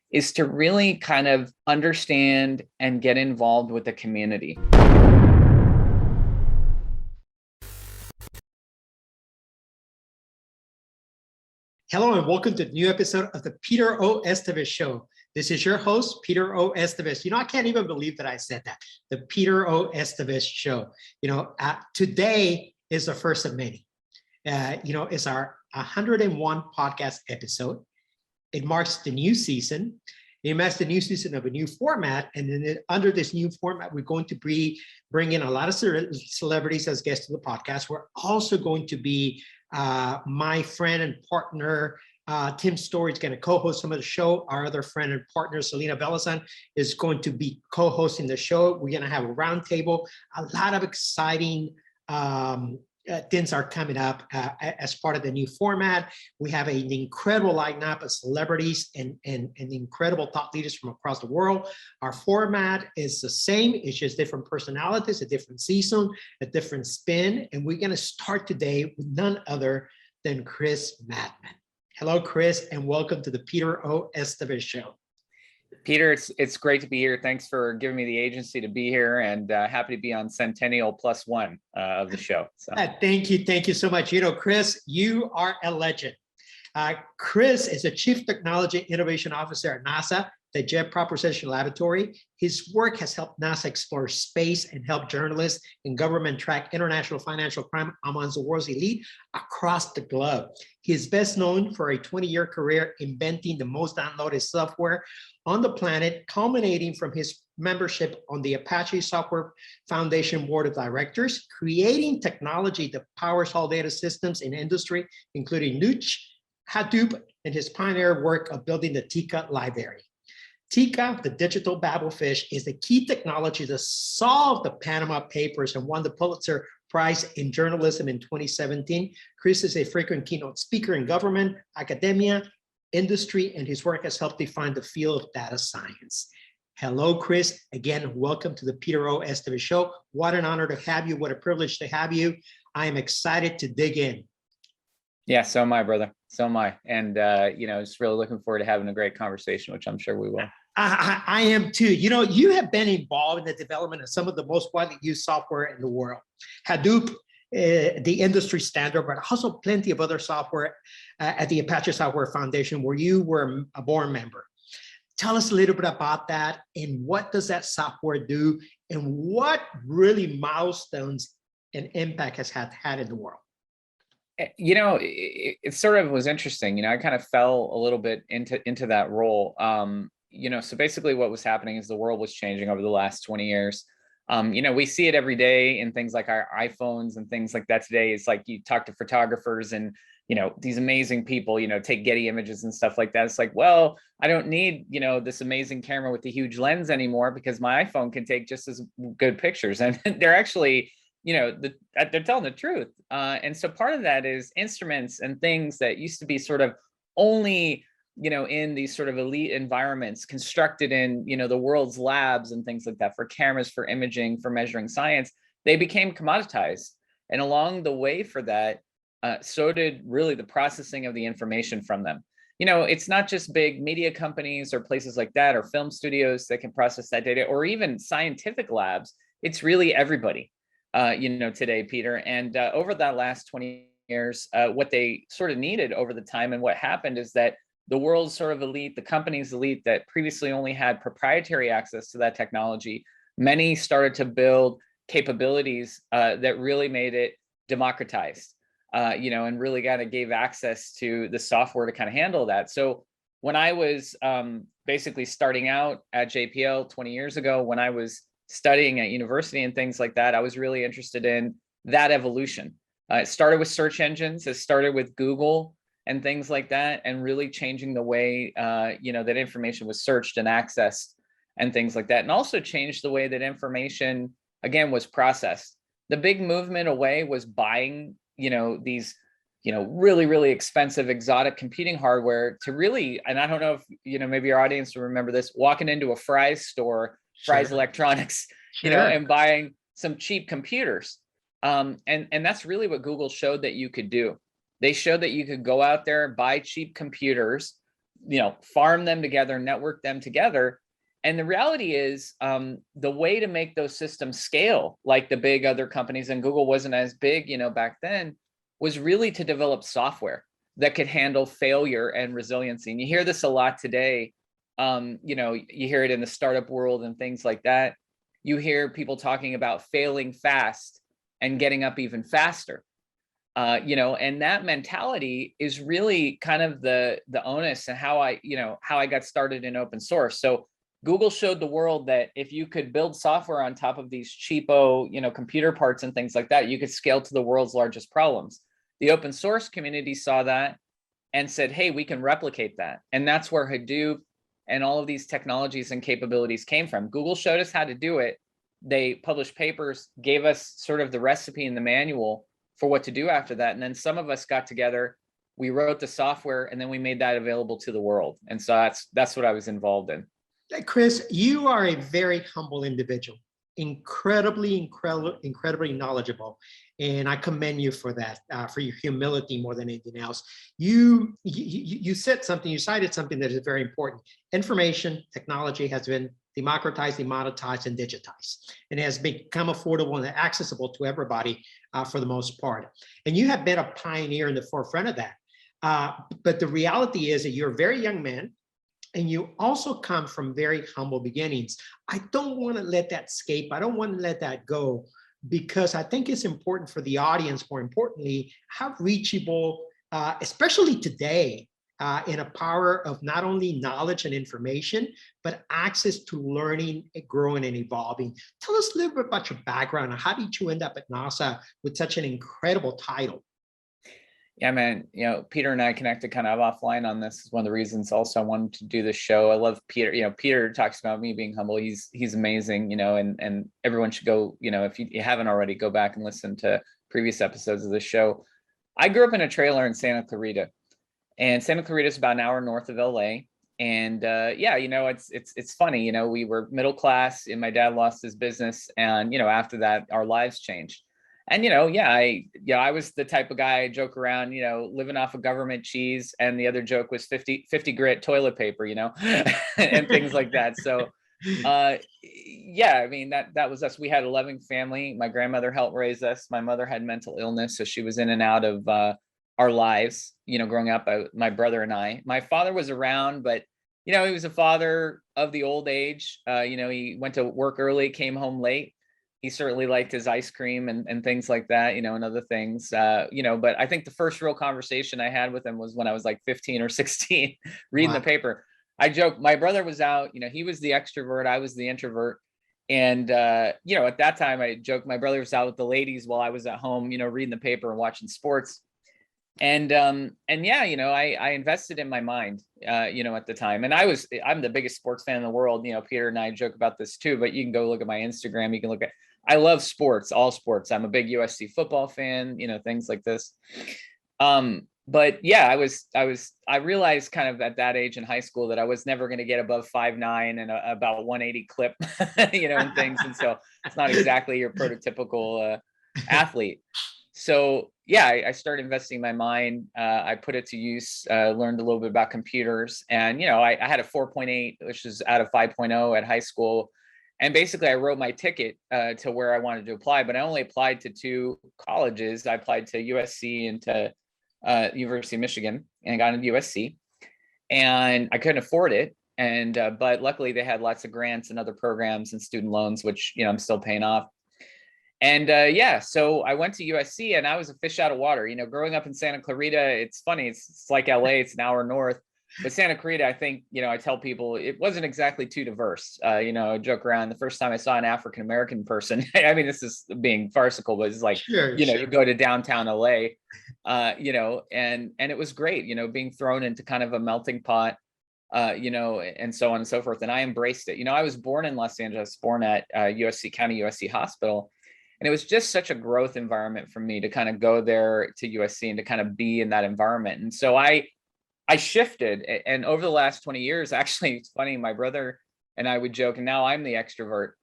is to really kind of understand and get involved with the community. Hello and welcome to the new episode of the Peter O. Estévez Show. This is your host, Peter O. Estévez. I can't even believe that I said that. The Peter O. Estévez Show. Today is the first of many. It's our 101 podcast episode. It marks the new season. It marks the new season of a new format. And then under this new format, we're going to be bringing a lot of celebrities as guests to the podcast. We're also going to be my friend and partner, Tim Story, is going to co-host some of the show. Our other friend and partner, Selena Belazan, is going to be co-hosting the show. We're going to have a roundtable. A lot of exciting things are coming up as part of the new format. We have an incredible lineup of celebrities and incredible thought leaders from across the world. Our format is the same. It's just different personalities, a different season, a different spin. And we're going to start today with none other than Chris Mattmann. Hello, Chris, and welcome to the Peter O. Estévez Show. Peter, it's great to be here. Thanks for giving me the agency to be here, and happy to be on Centennial +1 of the show. So. Thank you so much. Chris, you are a legend. Chris is a Chief Technology Innovation Officer at NASA, the Jet Propulsion Laboratory. His work has helped NASA explore space and help journalists and government track international financial crime amongst the world's elite across the globe. He is best known for a 20-year career inventing the most downloaded software on the planet, culminating from his membership on the Apache Software Foundation Board of Directors, creating technology that powers all data systems in industry, including Hadoop, and his pioneer work of building the Tika library. Tika, the digital Babelfish, is the key technology that solved the Panama Papers and won the Pulitzer Prize in Journalism in 2017. Chris is a frequent keynote speaker in government, academia, industry, and his work has helped define the field of data science. Hello, Chris. Again, welcome to the Peter O. Estévez Show. What an honor to have you. What a privilege to have you. I am excited to dig in. Yeah, so am I, brother. So am I. And, just really looking forward to having a gregreat conversation, which I'm sure we will. I am too. You have been involved in the development of some of the most widely used software in the world. Hadoop, the industry standard, but also plenty of other software at the Apache Software Foundation, where you were a board member. Tell us a little bit about that and what does that software do and what really milestones and impact has had in the world. It sort of was interesting. I kind of fell a little bit into that role. So basically what was happening is the world was changing over the last 20 years. We see it every day in things like our iPhones and things like that today. It's like you talk to photographers and, these amazing people, take Getty images and stuff like that. It's like, well, I don't need, this amazing camera with the huge lens anymore because my iPhone can take just as good pictures. And they're actually, they're telling the truth. And so part of that is instruments and things that used to be sort of only, in these sort of elite environments constructed in, the world's labs and things like that for cameras, for imaging, for measuring science, they became commoditized. And along the way for that, so did really the processing of the information from them. It's not just big media companies or places like that or film studios that can process that data or even scientific labs. It's really everybody. Today, Peter. And over that last 20 years, what they sort of needed over the time and what happened is that the world's sort of elite, the company's elite that previously only had proprietary access to that technology, many started to build capabilities that really made it democratized, and really kind of gave access to the software to kind of handle that. So when I was basically starting out at JPL 20 years ago, when I was studying at university and things like that, I was really interested in that evolution. It started with search engines. It started with Google and things like that, and really changing the way, that information was searched and accessed and things like that. And also changed the way that information, again, was processed. The big movement away was buying, these, really, really expensive exotic computing hardware to really, and I don't know if, maybe your audience will remember this, walking into a Fry's store, Fry's Electronics, and buying some cheap computers. And that's really what Google showed that you could do. They showed that you could go out there, buy cheap computers, farm them together, network them together. And the reality is, the way to make those systems scale, like the big other companies, and Google wasn't as big, back then, was really to develop software that could handle failure and resiliency. And you hear this a lot today. You hear it in the startup world and things like that. You hear people talking about failing fast and getting up even faster. And that mentality is really kind of the onus and how I got started in open source. So Google showed the world that if you could build software on top of these cheapo, computer parts and things like that, you could scale to the world's largest problems. The open source community saw that and said, hey, we can replicate that. And that's where Hadoop and all of these technologies and capabilities came from. Google showed us how to do it. They published papers, gave us sort of the recipe and the manual for what to do after that. And then some of us got together, we wrote the software, and then we made that available to the world. And so that's what I was involved in. Chris, you are a very humble individual, incredibly knowledgeable. And I commend you for that, for your humility more than anything else. You said something, you cited something that is very important. Information technology has been democratized, demonetized, and digitized, and has become affordable and accessible to everybody for the most part. And you have been a pioneer in the forefront of that. But the reality is that you're a very young man, and you also come from very humble beginnings. I don't want to let that escape. I don't want to let that go, because I think it's important for the audience, more importantly, how reachable, especially today, in a power of not only knowledge and information, but access to learning, growing, and evolving. Tell us a little bit about your background and how did you end up at NASA with such an incredible title? Yeah, man, Peter and I connected kind of offline on this. Is one of the reasons also I wanted to do this show. I love Peter. Peter talks about me being humble. He's amazing, and everyone should go, if you haven't already, go back and listen to previous episodes of the show. I grew up in a trailer in Santa Clarita, and Santa Clarita is about an hour north of LA. And it's funny, we were middle class, and my dad lost his business, and after that, our lives changed. And I was the type of guy, I joke around, living off of government cheese, and the other joke was 50 grit toilet paper, and things like that. So that was us. We had a loving family. My grandmother helped raise us. My mother had mental illness, so she was in and out of our lives, growing up. My brother and I. My father was around, but he was a father of the old age. He went to work early, came home late. He certainly liked his ice cream and things like that, and other things, but I think the first real conversation I had with him was when I was like 15 or 16, reading the paper. I joke, my brother was out, he was the extrovert, I was the introvert. And, at that time I joked, my brother was out with the ladies while I was at home, reading the paper and watching sports. And I invested in my mind, at the time. And I'm the biggest sports fan in the world. Peter and I joke about this too, but you can go look at my Instagram. You can look at, I love sports, all sports. I'm a big USC football fan, things like this. But yeah, I realized kind of at that age in high school that I was never going to get above 5'9" and about 180 clip, and things. And so it's not exactly your prototypical athlete. So yeah, I started investing my mind. I put it to use, learned a little bit about computers, and I had a 4.8, which is out of 5.0 at high school. And basically I wrote my ticket to where I wanted to apply, but I only applied to 2 colleges. I applied to USC and to University of Michigan, and I got into USC, and I couldn't afford it. And but luckily they had lots of grants and other programs and student loans, which I'm still paying off. And so I went to USC, and I was a fish out of water. Growing up in Santa Clarita, it's funny. It's like LA. It's an hour north, but Santa Clarita, I think, I tell people it wasn't exactly too diverse. I joke around. The first time I saw an African American person, I mean, this is being farcical, but it's like, sure. You go to downtown LA, and it was great. Being thrown into kind of a melting pot. And so on and so forth. And I embraced it. I was born in Los Angeles, born at USC Hospital. And it was just such a growth environment for me to kind of go there to USC and to kind of be in that environment. And so I shifted. And over the last 20 years, actually, it's funny, my brother and I would joke, and now I'm the extrovert,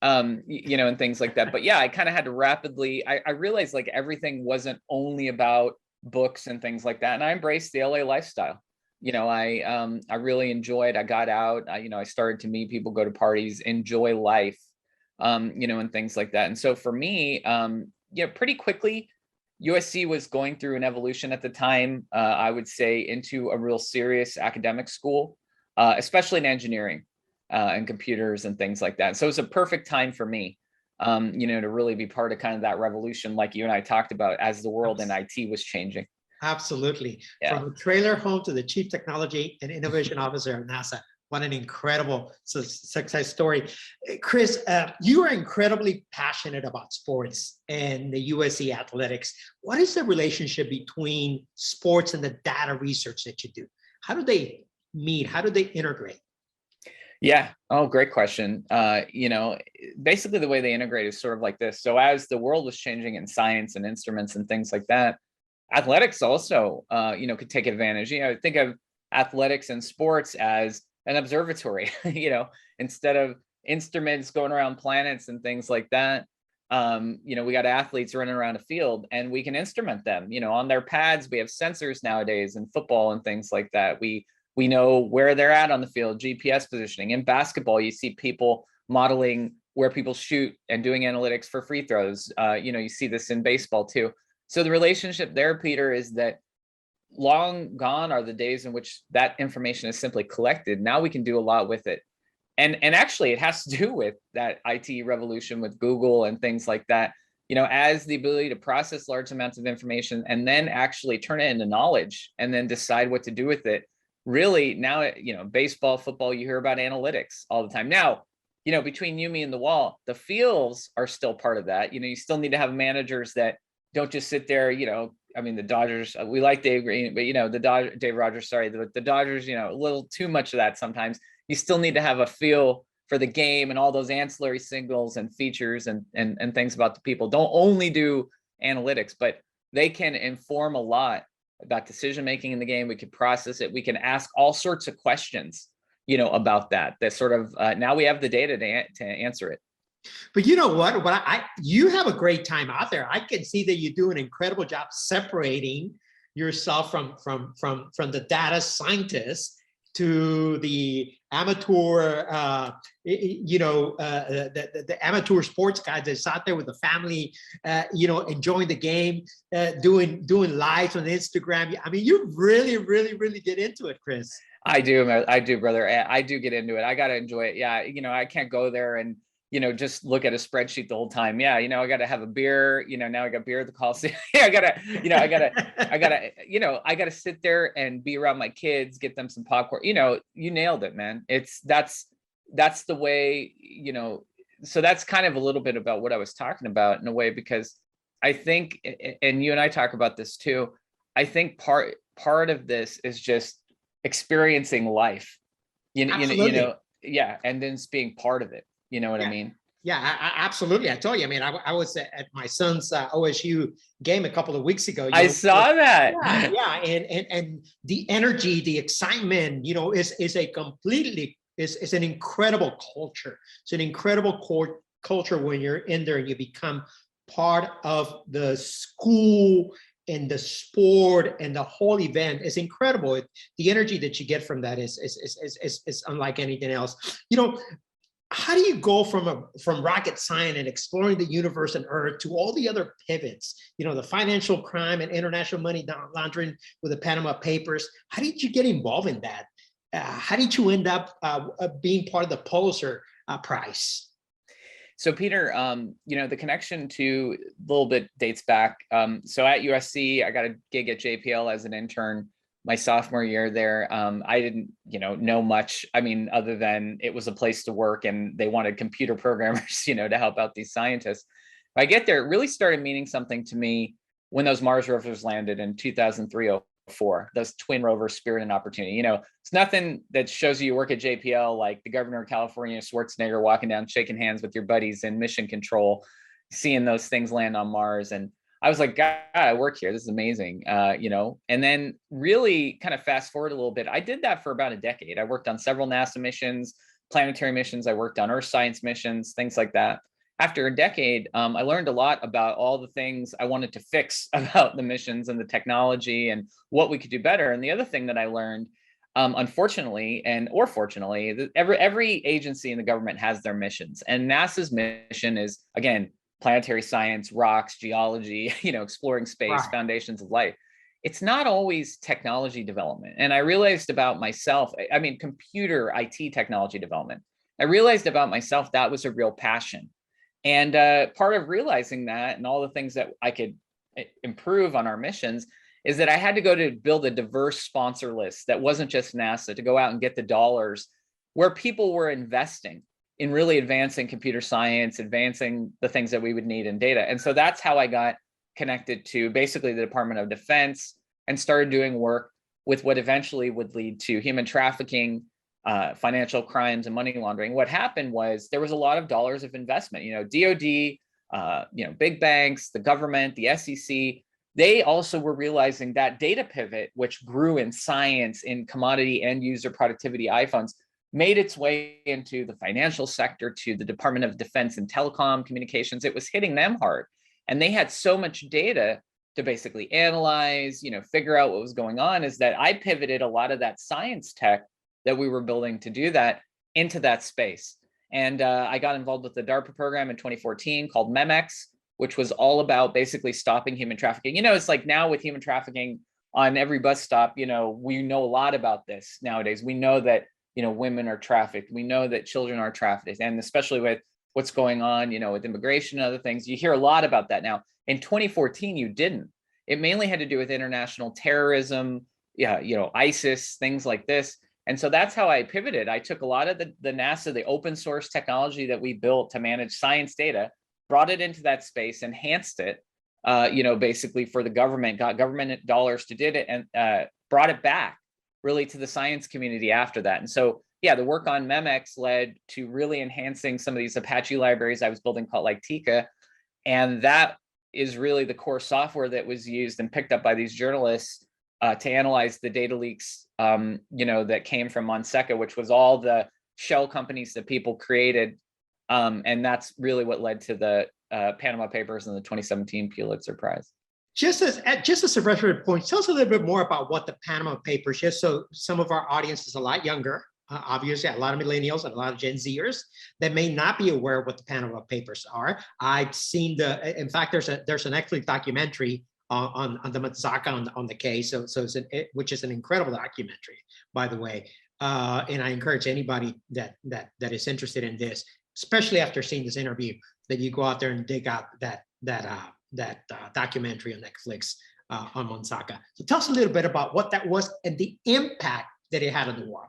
and things like that. But yeah, I kind of had to rapidly, I realized like everything wasn't only about books and things like that. And I embraced the LA lifestyle. I really enjoyed. I got out. I started to meet people, go to parties, enjoy life, and things like that. And so for me, pretty quickly, USC was going through an evolution at the time. I would say into a real serious academic school, especially in engineering and computers and things like that. So it was a perfect time for me, to really be part of kind of that revolution, like you and I talked about, as the world in IT was changing. Absolutely. Yeah. From a trailer home to the Chief Technology and Innovation Officer of NASA. What an incredible success story. Chris, you are incredibly passionate about sports and the USC athletics. What is the relationship between sports and the data research that you do? How do they meet? How do they integrate? Yeah. Oh, great question. Basically the way they integrate is sort of like this. So as the world was changing in science and instruments and things like that, athletics also, could take advantage. Think of athletics and sports as an observatory, instead of instruments going around planets and things like that. We got athletes running around a field and we can instrument them, on their pads. We have sensors nowadays in football and things like that. We know where they're at on the field, GPS positioning. In basketball, you see people modeling where people shoot and doing analytics for free throws. You see this in baseball too. So the relationship there, Peter, is that long gone are the days in which that information is simply collected. Now we can do a lot with it. And actually it has to do with that IT revolution with Google and things like that, as the ability to process large amounts of information and then actually turn it into knowledge and then decide what to do with it. Really now, baseball, football, you hear about analytics all the time. Now, between you, me, and the wall, the fields are still part of that. You still need to have managers that don't just sit there, the Dodgers, we like Dave Green, but Dave Rogers, sorry, the Dodgers, a little too much of that sometimes. You still need to have a feel for the game and all those ancillary signals and features and things about the people. Don't only do analytics, but they can inform a lot about decision making in the game. We can process it. We can ask all sorts of questions, about that sort of now we have the data to answer it. But you know what? You have a great time out there. I can see that you do an incredible job separating yourself from the data scientists to the amateur, the amateur sports guy that's out there with the family, enjoying the game, doing lives on Instagram. I mean, you really, really, really get into it, Chris. I do, brother. I do get into it. I got to enjoy it. Yeah. I can't go there and, just look at a spreadsheet the whole time. Yeah. I got to have a beer, now I got beer at the Coliseum. I gotta sit there and be around my kids, get them some popcorn. You nailed it, man. That's the way, so that's kind of a little bit about what I was talking about in a way, because I think, and you and I talk about this too, I think part of this is just experiencing life, yeah. And then being part of it. You know what I mean? Yeah, absolutely. I told you. I mean, I was at my son's OSU game a couple of weeks ago. I saw that. Yeah, and the energy, the excitement, is an incredible culture. It's an incredible culture when you're in there and you become part of the school and the sport and the whole event. Is incredible. The energy that you get from that is unlike anything else. How do you go from rocket science and exploring the universe and Earth to all the other pivots? The financial crime and international money laundering with the Panama Papers. How did you get involved in that? How did you end up being part of the Pulitzer Prize? So Peter, the connection to a little bit dates back. So at USC, I got a gig at JPL as an intern my sophomore year there. I didn't, know much. I mean, other than it was a place to work and they wanted computer programmers, to help out these scientists. I get there, it really started meaning something to me when those Mars rovers landed in 2003-04, those twin rovers, Spirit and Opportunity. It's nothing that shows you work at JPL, like the governor of California, Schwarzenegger, walking down, shaking hands with your buddies in mission control, seeing those things land on Mars. And I was like, God, I work here. This is amazing. And then really kind of fast forward a little bit. I did that for about a decade. I worked on several NASA missions, planetary missions. I worked on Earth science missions, things like that. After a decade, I learned a lot about all the things I wanted to fix about the missions and the technology and what we could do better. And the other thing that I learned Unfortunately, or fortunately, every agency in the government has their missions, and NASA's mission is, again, planetary science, rocks, geology, exploring space, Right. foundations of life. It's not always technology development. And I realized about myself, I mean, computer IT technology development. I realized about myself that was a real passion. And part of realizing that and all the things that I could improve on our missions is that I had to go to build a diverse sponsor list that wasn't just NASA, to go out and get the dollars where people were investing in really advancing computer science, advancing the things that we would need in data. And so that's how I got connected to basically the Department of Defense and started doing work with what eventually would lead to human trafficking, financial crimes, and money laundering. What happened was there was a lot of dollars of investment. DoD, big banks, the government, the SEC. They also were realizing that data pivot, which grew in science, in commodity end user productivity iPhones, made its way into the financial sector, to the Department of Defense and telecom communications. It was hitting them hard. And they had so much data to basically analyze, figure out what was going on, is that I pivoted a lot of that science tech that we were building to do that into that space. And I got involved with the DARPA program in 2014 called MEMEX, which was all about basically stopping human trafficking. It's like now with human trafficking on every bus stop, we know a lot about this nowadays. We know that, women are trafficked. We know that children are trafficked. And especially with what's going on, with immigration and other things, you hear a lot about that now. In 2014, you didn't. It mainly had to do with international terrorism, ISIS, things like this. And so that's how I pivoted. I took a lot of the NASA, the open source technology that we built to manage science data, brought it into that space, enhanced it, basically for the government, got government dollars to did it, and brought it back really to the science community after that. And so, yeah, the work on MEMEX led to really enhancing some of these Apache libraries I was building called like Tika. And that is really the core software that was used and picked up by these journalists to analyze the data leaks, that came from Monseca, which was all the shell companies that people created. And that's really what led to the Panama Papers and the 2017 Pulitzer Prize. Just as a reference point, tell us a little bit more about what the Panama Papers, just so some of our audience is a lot younger, obviously a lot of millennials and a lot of Gen Zers that may not be aware of what the Panama Papers are. I've seen in fact, there's a Netflix documentary on the Monseca on the case, which is an incredible documentary, by the way. And I encourage anybody that is interested in this, especially after seeing this interview, that you go out there and dig out that documentary on Netflix on Monseca. So tell us a little bit about what that was and the impact that it had on the world.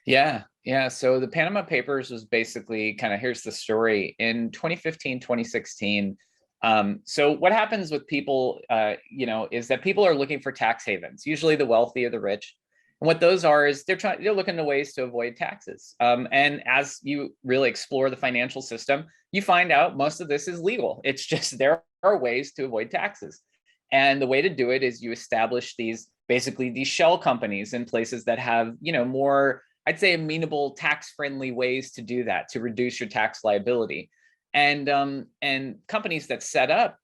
Yeah. So the Panama Papers was basically here's the story. In 2015, 2016, so what happens with people, is that people are looking for tax havens, usually the wealthy or the rich. And what those are is they're looking to ways to avoid taxes. And as you really explore the financial system, you find out most of this is legal. It's just there are ways to avoid taxes. And the way to do it is you establish these shell companies in places that have, more, I'd say, amenable tax-friendly ways to do that, to reduce your tax liability. And companies that set up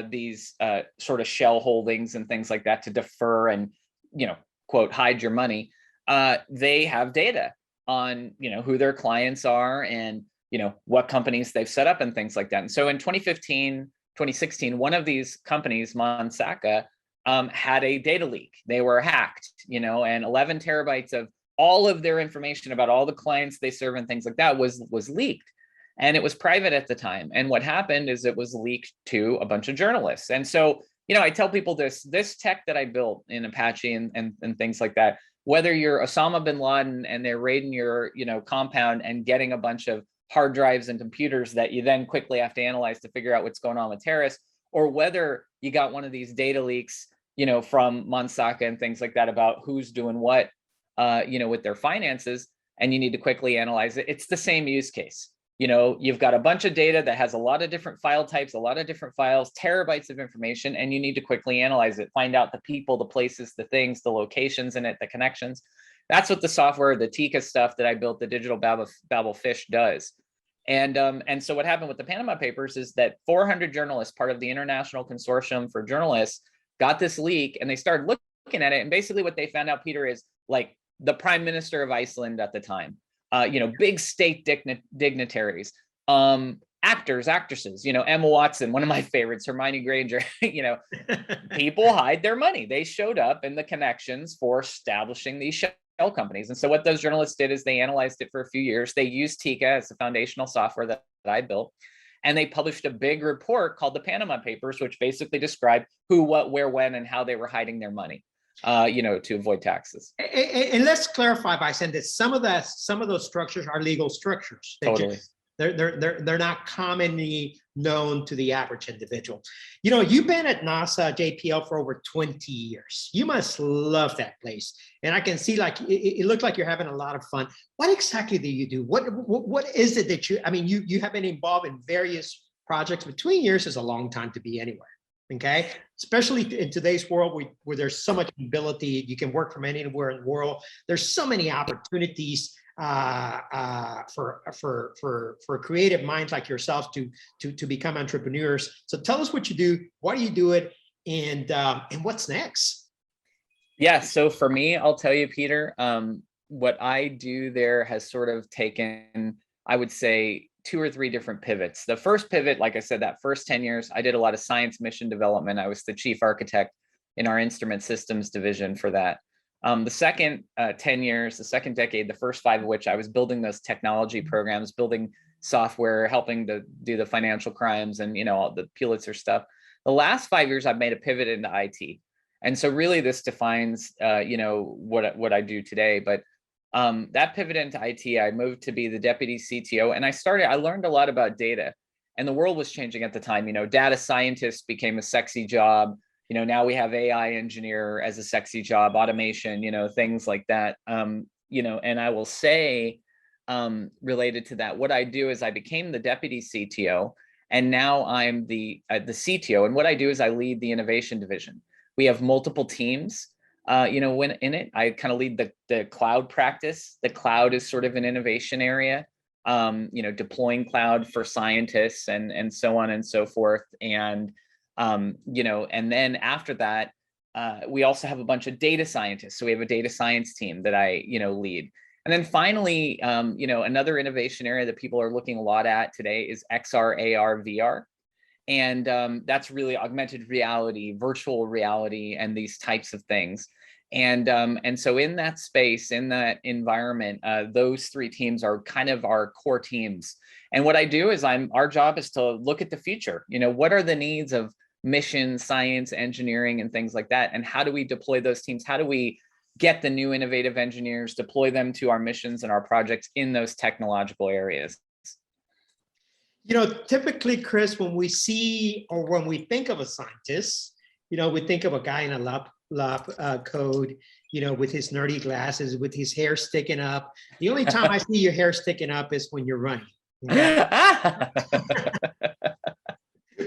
these sort of shell holdings and things like that to defer and, quote, hide your money, they have data on, who their clients are and, what companies they've set up and things like that. And so in 2015, 2016, one of these companies, Monseca, had a data leak. They were hacked, and 11 terabytes of all of their information about all the clients they serve and things like that was leaked. And it was private at the time. And what happened is it was leaked to a bunch of journalists. And so, I tell people this tech that I built in Apache and things like that, whether you're Osama bin Laden and they're raiding your, compound and getting a bunch of hard drives and computers that you then quickly have to analyze to figure out what's going on with terrorists, or whether you got one of these data leaks, from Monseca and things like that about who's doing what, with their finances, and you need to quickly analyze it. It's the same use case. You've got a bunch of data that has a lot of different file types, a lot of different files, terabytes of information, and you need to quickly analyze it, find out the people, the places, the things, the locations in it, the connections. That's what the software, the Tika stuff that I built, the digital Babel fish, does. And so what happened with the Panama Papers is that 400 journalists, part of the International Consortium for Journalists, got this leak and they started looking at it. And basically what they found out, Peter, is like the prime minister of Iceland at the time, big state dignitaries, actors, actresses, Emma Watson, one of my favorites, Hermione Granger, people hide their money. They showed up in the connections for establishing these shell companies. And so what those journalists did is they analyzed it for a few years. They used Tika as the foundational software that I built. And they published a big report called the Panama Papers, which basically described who, what, where, when, and how they were hiding their money, to avoid taxes. And let's clarify by saying that some of those structures are legal structures. Totally. They're not commonly known to the average individual. You've been at NASA JPL for over 20 years. You must love that place. And I can see it looked like you're having a lot of fun. What exactly do you do? What is it that you have been involved in various projects, but 20 years is a long time to be anywhere. Okay, especially in today's world where there's so much mobility, you can work from anywhere in the world. There's so many opportunities for creative minds like yourself to become entrepreneurs. So tell us what you do, why do you do it, and what's next? Yeah, so for me, I'll tell you, Peter, what I do there has sort of taken, I would say, 2 or 3 different pivots. The first pivot, like I said, that first 10 years, I did a lot of science mission development. I was the chief architect in our instrument systems division for that. The second 10 years, the second decade, the first 5 of which I was building those technology programs, building software, helping to do the financial crimes and, all the Pulitzer stuff. The last 5 years, I've made a pivot into IT. And so really this defines, what I do today. But that pivot into IT, I moved to be the deputy CTO, and I learned a lot about data, and the world was changing at the time. Data scientist became a sexy job. Now we have AI engineer as a sexy job, automation, things like that. And I will say, related to that, what I do is I became the deputy CTO, and now I'm the CTO. And what I do is I lead the innovation division. We have multiple teams. When in it, I kind of lead the cloud practice. The cloud is sort of an innovation area, deploying cloud for scientists and so on and so forth. And, and then after that, we also have a bunch of data scientists. So we have a data science team that I, lead. And then finally, another innovation area that people are looking a lot at today is XR, AR, VR. And that's really augmented reality, virtual reality, and these types of things. And so in that space, in that environment, those 3 teams are kind of our core teams. And what I do is our job is to look at the future. What are the needs of mission, science, engineering, and things like that? And how do we deploy those teams? How do we get the new innovative engineers, deploy them to our missions and our projects in those technological areas? Typically, Chris, when we see or when we think of a scientist, we think of a guy in a lab coat, with his nerdy glasses, with his hair sticking up. The only time I see your hair sticking up is when you're running. Okay?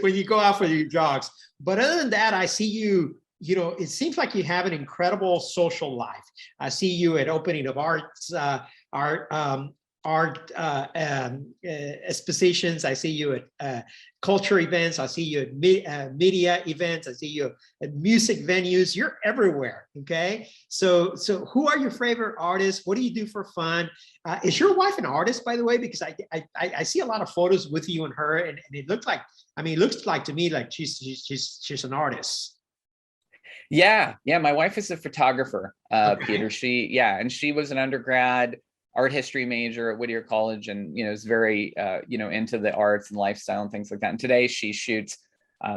When you go out for your jogs. But other than that, I see you, it seems like you have an incredible social life. I see you at opening of art expositions. I see you at culture events. I see you at media events. I see you at music venues. You're everywhere. Okay. So who are your favorite artists? What do you do for fun? Is your wife an artist, by the way? Because I see a lot of photos with you and her, and it looks like to me like she's an artist. Yeah. My wife is a photographer, Peter. She was an undergrad art history major at Whittier College, and is very into the arts and lifestyle and things like that. And today she shoots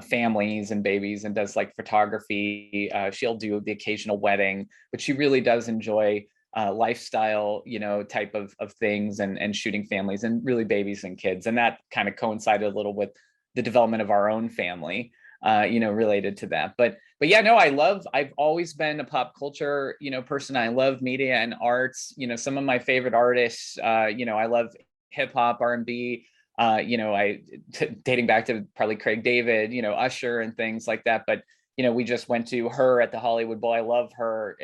families and babies and does like photography. She'll do the occasional wedding, but she really does enjoy lifestyle, type of things and shooting families and really babies and kids. And that kind of coincided a little with the development of our own family, related to that. But yeah, no, I've always been a pop culture, person. I love media and arts. Some of my favorite artists, I love hip hop, R&B, dating back to probably Craig David, Usher and things like that. But, we just went to her at the Hollywood Bowl. I love her.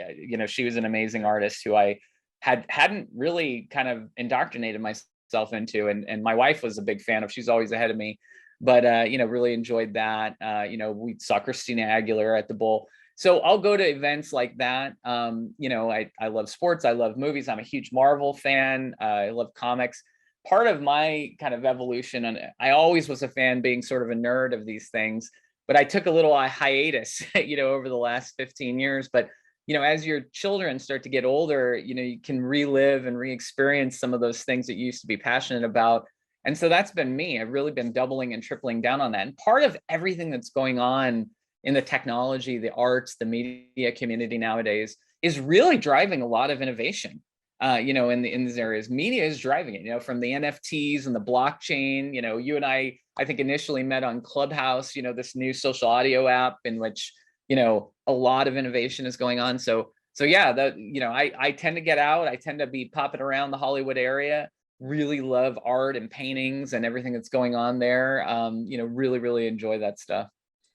She was an amazing artist who I hadn't really kind of indoctrinated myself into. And my wife was a big fan of. She's always ahead of me. But, really enjoyed that. We saw Christina Aguilera at the Bowl. So I'll go to events like that. I love sports. I love movies. I'm a huge Marvel fan. I love comics. Part of my kind of evolution, and I always was a fan, being sort of a nerd of these things, but I took a little hiatus, over the last 15 years. But, as your children start to get older, you can relive and re-experience some of those things that you used to be passionate about. And so that's been me. I've really been doubling and tripling down on that. And part of everything that's going on in the technology, the arts, the media community nowadays is really driving a lot of innovation. In these areas, media is driving it. From the NFTs and the blockchain. You and I think initially met on Clubhouse. This new social audio app in which a lot of innovation is going on. So yeah, I tend to get out. I tend to be popping around the Hollywood area. Really love art and paintings and everything that's going on there. Really enjoy that stuff.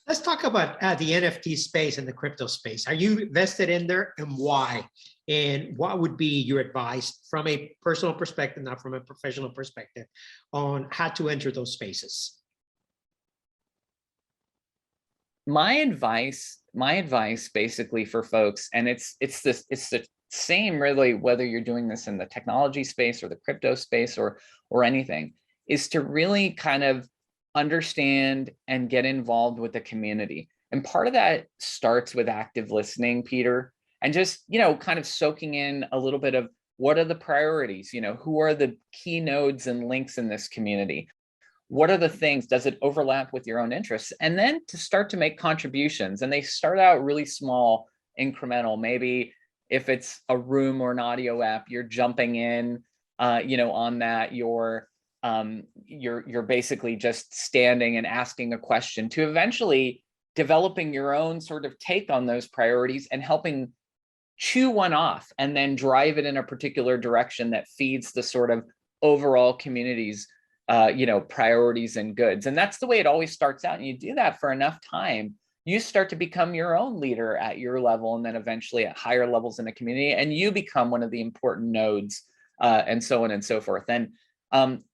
Let's talk about the NFT space and the crypto space. Are you vested in there, and why? And what would be your advice from a personal perspective, not from a professional perspective, on how to enter those spaces? My advice basically for folks, and it's the same really, whether you're doing this in the technology space or the crypto space or anything, is to really kind of understand and get involved with the community. And part of that starts with active listening, Peter, and just, kind of soaking in a little bit of what are the priorities, who are the key nodes and links in this community? What are the things, does it overlap with your own interests? And then to start to make contributions. And they start out really small, incremental. Maybe if it's a room or an audio app, you're jumping in, on that, you're basically just standing and asking a question, to eventually developing your own sort of take on those priorities and helping chew one off and then drive it in a particular direction that feeds the sort of overall community's priorities and goods. And that's the way it always starts out. And you do that for enough time, you start to become your own leader at your level, and then eventually at higher levels in the community, and you become one of the important nodes, and so on and so forth. And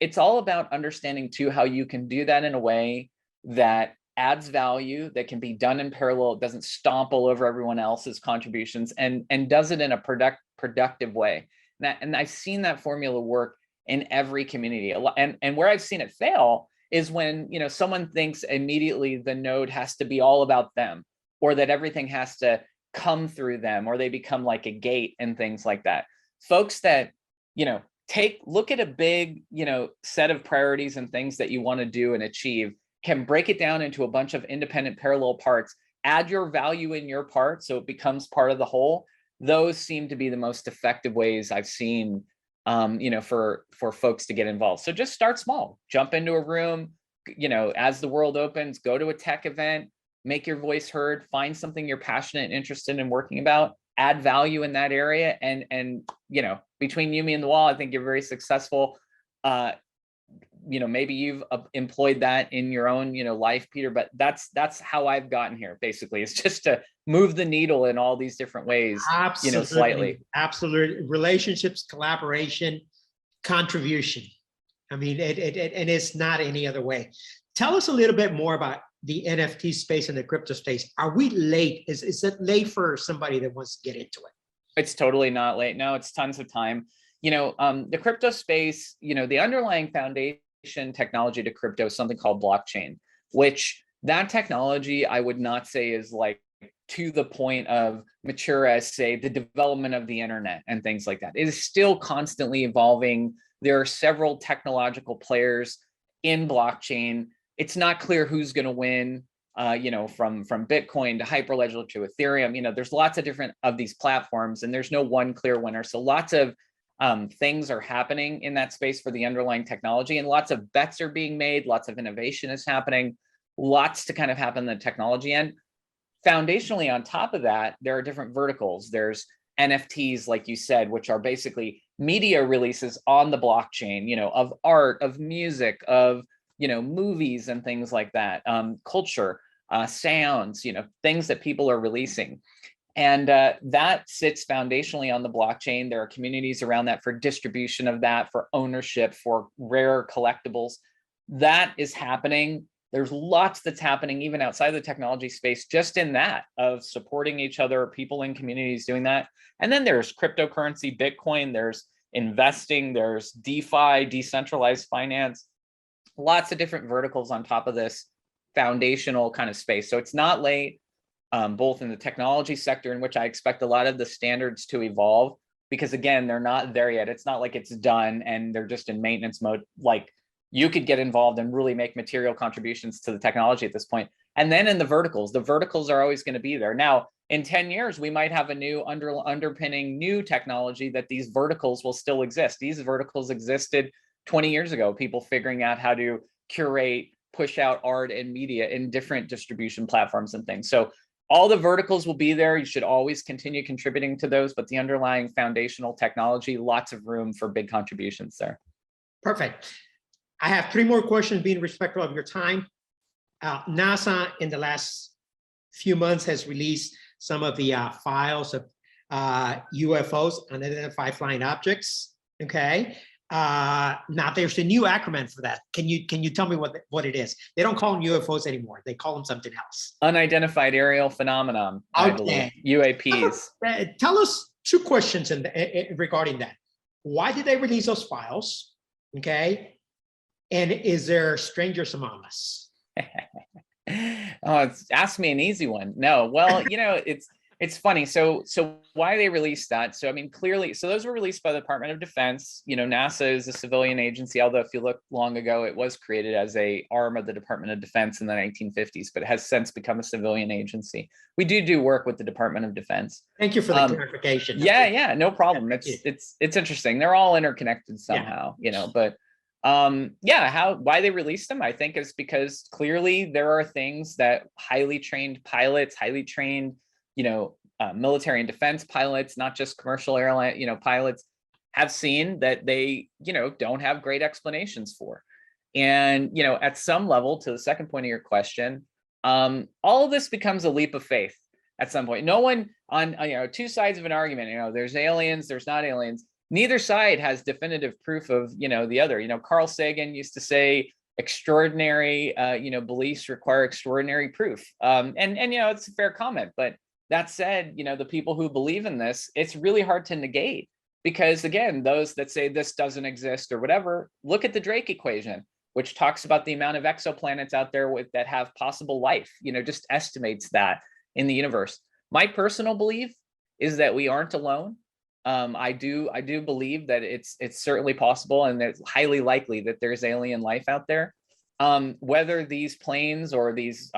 it's all about understanding too how you can do that in a way that adds value, that can be done in parallel. It doesn't stomp all over everyone else's contributions, and does it in a productive way. And I've seen that formula work in every community. And where I've seen it fail is when someone thinks immediately the node has to be all about them, or that everything has to come through them, or they become like a gate and things like that. Folks that look at a big set of priorities and things that you want to do and achieve, can break it down into a bunch of independent parallel parts, add your value in your part so it becomes part of the whole. Those seem to be the most effective ways I've seen for folks to get involved. So just start small, jump into a room, as the world opens, go to a tech event, make your voice heard, find something you're passionate and interested in working about, add value in that area. And between you, me, and the wall, I think you're very successful. Maybe you've employed that in your own, life, Peter, but that's how I've gotten here. Basically, it's just to move the needle in all these different ways, Absolutely. Slightly. Absolutely. Relationships, collaboration, contribution. I mean, and it's not any other way. Tell us a little bit more about the NFT space and the crypto space. Are we late? Is it late for somebody that wants to get into it? It's totally not late. No, it's tons of time. The crypto space, the underlying foundation technology to crypto is something called blockchain, which that technology I would not say is like to the point of mature as, say, the development of the internet and things like that. It is still constantly evolving. There are several technological players in blockchain. It's not clear who's going to win, from Bitcoin to Hyperledger to Ethereum. There's lots of different of these platforms, and there's no one clear winner. So lots of things are happening in that space for the underlying technology, and lots of bets are being made. Lots of innovation is happening. Lots to kind of happen in the technology end. Foundationally, on top of that, there are different verticals. There's NFTs, like you said, which are basically media releases on the blockchain, of art, of music, of, movies and things like that, culture, sounds, things that people are releasing. And that sits foundationally on the blockchain. There are communities around that for distribution of that, for ownership, for rare collectibles. That is happening There's lots that's happening even outside the technology space, just in that of supporting each other, people in communities doing that. And then there's cryptocurrency, Bitcoin, there's investing, there's DeFi, decentralized finance, lots of different verticals on top of this foundational kind of space. So it's not late, both in the technology sector, in which I expect a lot of the standards to evolve, because again, they're not there yet. It's not like it's done and they're just in maintenance mode. Like, you could get involved and really make material contributions to the technology at this point. And then in the verticals are always going to be there. Now, in 10 years, we might have a new underpinning new technology that these verticals will still exist. These verticals existed 20 years ago, people figuring out how to curate, push out art and media in different distribution platforms and things. So all the verticals will be there. You should always continue contributing to those, but the underlying foundational technology, lots of room for big contributions there. Perfect. I have 3 more questions, being respectful of your time. NASA in the last few months has released some of the files of UFOs, unidentified flying objects. Okay. Now there's a new acronym for that. Can you tell me what it is? They don't call them UFOs anymore. They call them something else. Unidentified aerial phenomenon, I believe. UAPs. Tell us 2 questions regarding that. Why did they release those files? Okay. And is there strangers among us? Oh, ask me an easy one. No, well, it's funny. So why they released that? So I mean, clearly, so those were released by the Department of Defense. NASA is a civilian agency, although if you look long ago, it was created as a arm of the Department of Defense in the 1950s, but it has since become a civilian agency. We do work with the Department of Defense. Thank you for the clarification. Yeah, no problem. It's interesting. They're all interconnected somehow, but why they released them, I think, is because clearly there are things that highly trained pilots, highly trained, military and defense pilots, not just commercial airline, pilots, have seen that they, don't have great explanations for. And, at some level, to the second point of your question, all of this becomes a leap of faith at some point. No one on, 2 sides of an argument, there's aliens, there's not aliens. Neither side has definitive proof of, the other. Carl Sagan used to say extraordinary, beliefs require extraordinary proof. And it's a fair comment, but that said, the people who believe in this, it's really hard to negate, because again, those that say this doesn't exist or whatever, look at the Drake equation, which talks about the amount of exoplanets out there that have possible life, just estimates that in the universe. My personal belief is that we aren't alone. I do believe that it's certainly possible, and it's highly likely that there's alien life out there. Whether these planes or these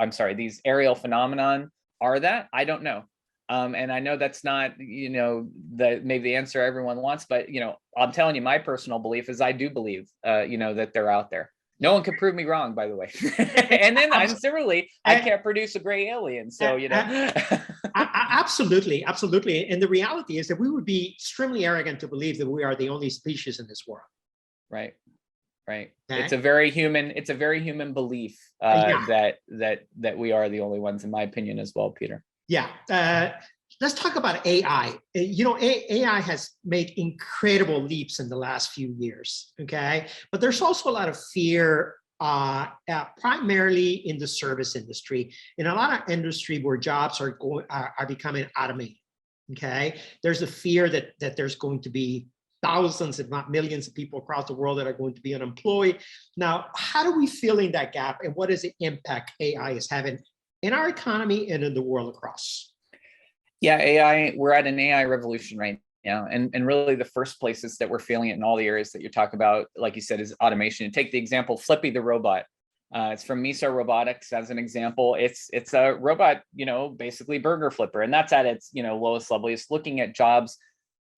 aerial phenomenon are that, I don't know. And I know that's not, maybe the answer everyone wants, but, I'm telling you, my personal belief is I do believe, that they're out there. No one can prove me wrong, by the way. And then similarly, I can't produce a gray alien. So, Absolutely. And the reality is that we would be extremely arrogant to believe that we are the only species in this world. Right. Okay. It's a very human belief that we are the only ones, in my opinion, as well, Peter. Yeah. Let's talk about AI. AI has made incredible leaps in the last few years. Okay. But there's also a lot of fear, primarily in the service industry, in a lot of industry where jobs are becoming automated. Okay. There's a fear that there's going to be thousands, if not millions, of people across the world that are going to be unemployed. Now, how do we fill in that gap, and what is the impact AI is having in our economy and in the world across? Yeah, AI, we're at an AI revolution right now. And really the first places that we're feeling it in all the areas that you're talking about, like you said, is automation. And take the example, Flippy the robot. It's from Miso Robotics as an example. It's a robot, basically burger flipper. And that's at its, lowest level. It's looking at jobs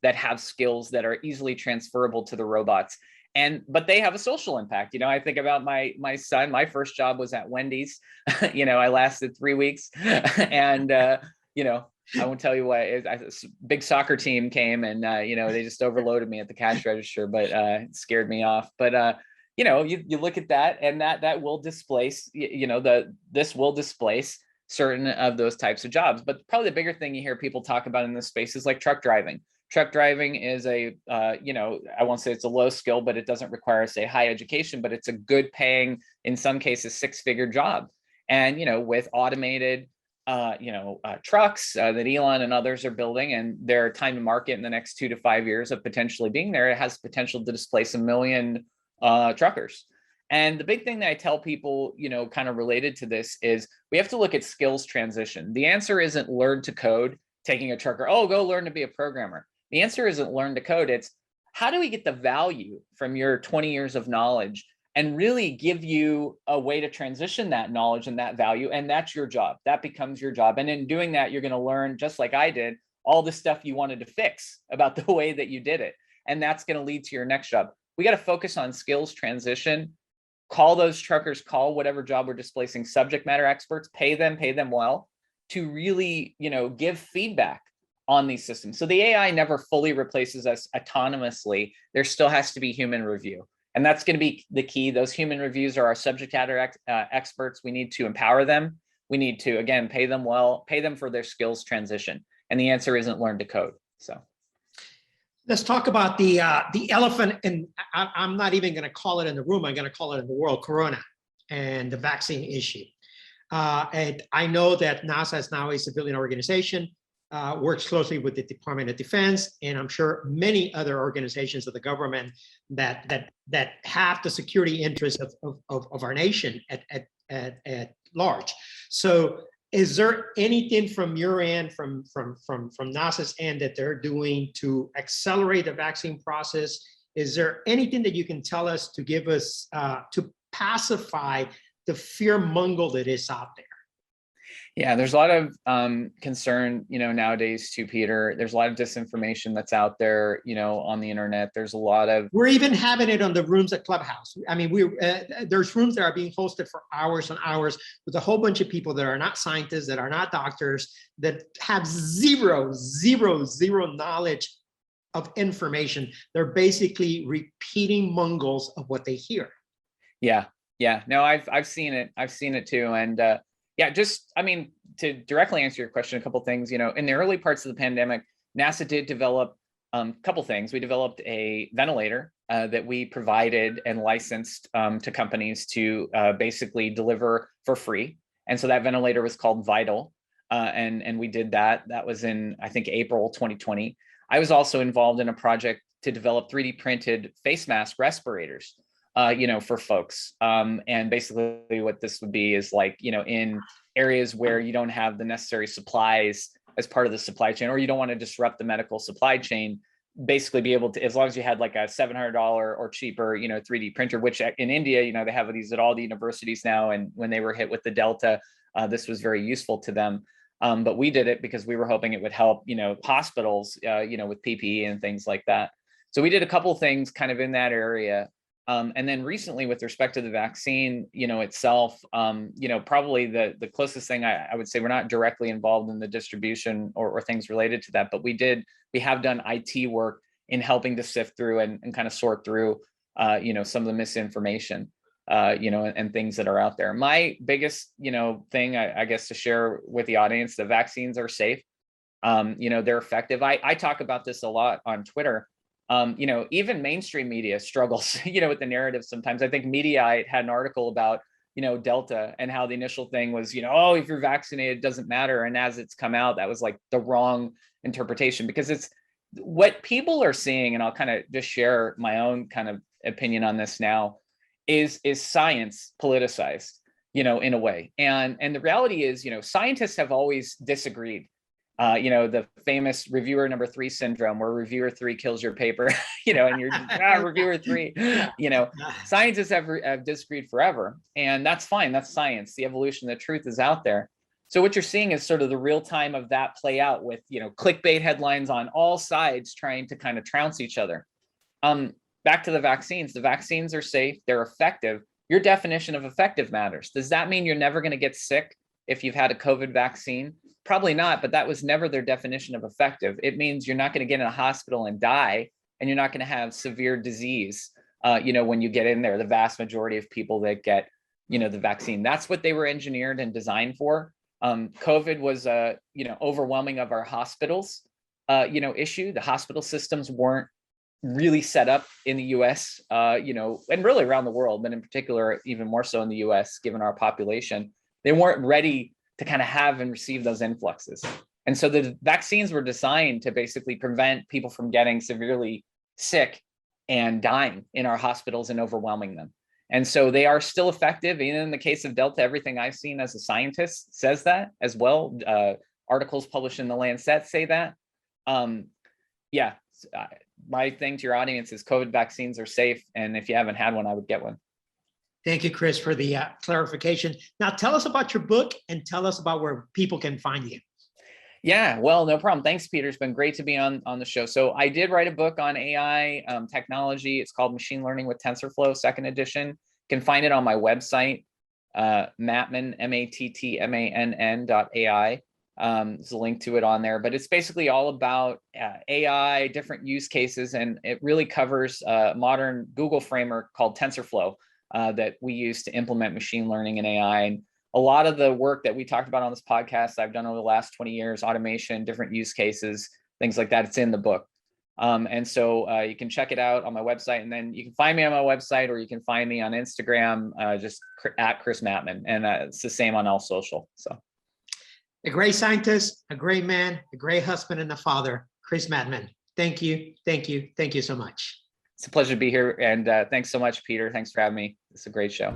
that have skills that are easily transferable to the robots. But they have a social impact. I think about my son. My first job was at Wendy's. I lasted 3 weeks, and I won't tell you what. A big soccer team came, and they just overloaded me at the cash register, but it scared me off. But you look at that, and that will displace. This will displace certain of those types of jobs. But probably the bigger thing you hear people talk about in this space is like truck driving. Truck driving is a, I won't say it's a low skill, but it doesn't require, say, high education, but it's a good paying, in some cases, 6-figure job. And, with automated, trucks that Elon and others are building, and their time to market in the next 2 to 5 years of potentially being there, it has potential to displace 1 million truckers. And the big thing that I tell people, kind of related to this is we have to look at skills transition. The answer isn't learn to code, taking a trucker, oh, go learn to be a programmer. The answer isn't learn to code. It's how do we get the value from your 20 years of knowledge and really give you a way to transition that knowledge and that value. And that's your job. That becomes your job. And in doing that, you're going to learn, just like I did, all the stuff you wanted to fix about the way that you did it. And that's going to lead to your next job. We got to focus on skills transition. Call those truckers, call whatever job we're displacing subject matter experts, pay them well to really, give feedback on these systems. So the AI never fully replaces us autonomously. There still has to be human review. And that's going to be the key. Those human reviews are our subject matter experts. We need to empower them. We need to, again, pay them well, pay them for their skills transition. And the answer isn't learn to code. So let's talk about the elephant, and I'm not even going to call it in the room. I'm going to call it in the world, Corona and the vaccine issue. And I know that NASA is now a civilian organization, works closely with the Department of Defense, and I'm sure many other organizations of the government that have the security interests of our nation at large. So is there anything from your end, from NASA's end, that they're doing to accelerate the vaccine process? Is there anything that you can tell us to give us to pacify the fear mongle that is out there? Yeah, there's a lot of concern, nowadays too, Peter. There's a lot of disinformation that's out there, on the internet. There's a lot of. We're even having it on the rooms at Clubhouse. I mean, there's rooms that are being hosted for hours and hours with a whole bunch of people that are not scientists, that are not doctors, that have zero knowledge of information. They're basically repeating mungles of what they hear. Yeah. No, I've seen it. I've seen it too, and. To directly answer your question, a couple of things, in the early parts of the pandemic, NASA did develop a couple things. We developed a ventilator that we provided and licensed to companies to basically deliver for free. And so that ventilator was called Vital. And we did that. That was in, I think, April 2020. I was also involved in a project to develop 3D printed face mask respirators. For folks. And basically what this would be is like, in areas where you don't have the necessary supplies as part of the supply chain, or you don't want to disrupt the medical supply chain, basically be able to, as long as you had like a $700 or cheaper, 3D printer, which in India, they have these at all the universities now. And when they were hit with the Delta, this was very useful to them. But we did it because we were hoping it would help, hospitals, with PPE and things like that. So we did a couple things kind of in that area. And then recently, with respect to the vaccine, itself, probably the closest thing I would say, we're not directly involved in the distribution or things related to that, but we have done IT work in helping to sift through and kind of sort through, some of the misinformation, and things that are out there. My biggest, thing, I guess, to share with the audience, the vaccines are safe. They're effective. I talk about this a lot on Twitter. Even mainstream media struggles, with the narrative sometimes. I think Mediaite had an article about, Delta and how the initial thing was, oh, if you're vaccinated, it doesn't matter. And as it's come out, that was like the wrong interpretation, because it's what people are seeing. And I'll kind of just share my own kind of opinion on this now is science politicized, in a way. And the reality is, scientists have always disagreed. The famous reviewer number 3 syndrome, where reviewer 3 kills your paper, and you're just, reviewer 3, scientists have disagreed forever, and that's fine. That's science. The evolution, the truth is out there. So what you're seeing is sort of the real time of that play out with, clickbait headlines on all sides trying to kind of trounce each other. Back to the vaccines. The vaccines are safe. They're effective. Your definition of effective matters. Does that mean you're never going to get sick if you've had a COVID vaccine? Probably not, but that was never their definition of effective. It means you're not going to get in a hospital and die, and you're not going to have severe disease, when you get in there. The vast majority of people that get, the vaccine, that's what they were engineered and designed for. COVID was, overwhelming of our hospitals. issue. The hospital systems weren't really set up in the US, and really around the world, but in particular, even more so in the US, given our population. They weren't ready to kind of have and receive those influxes. And so the vaccines were designed to basically prevent people from getting severely sick and dying in our hospitals and overwhelming them. And so they are still effective. And in the case of Delta, everything I've seen as a scientist says that as well. Articles published in the Lancet say that. My thing to your audience is COVID vaccines are safe. And if you haven't had one, I would get one. Thank you, Chris, for the clarification. Now tell us about your book and tell us about where people can find you. Yeah, well, no problem. Thanks, Peter. It's been great to be on the show. So I did write a book on AI technology. It's called Machine Learning with TensorFlow, second edition. You can find it on my website, Mattman, Mattmann.ai. There's a link to it on there, but it's basically all about AI, different use cases, and it really covers a modern Google framework called TensorFlow that we use to implement machine learning and AI. And a lot of the work that we talked about on this podcast, I've done over the last 20 years, automation, different use cases, things like that. It's in the book. And so you can check it out on my website, and then you can find me on my website, or you can find me on Instagram, just at Chris Mattmann. And it's the same on all social. So a great scientist, a great man, a great husband and a father, Chris Mattmann. Thank you. Thank you. Thank you so much. It's a pleasure to be here. And thanks so much, Peter. Thanks for having me. It's a great show.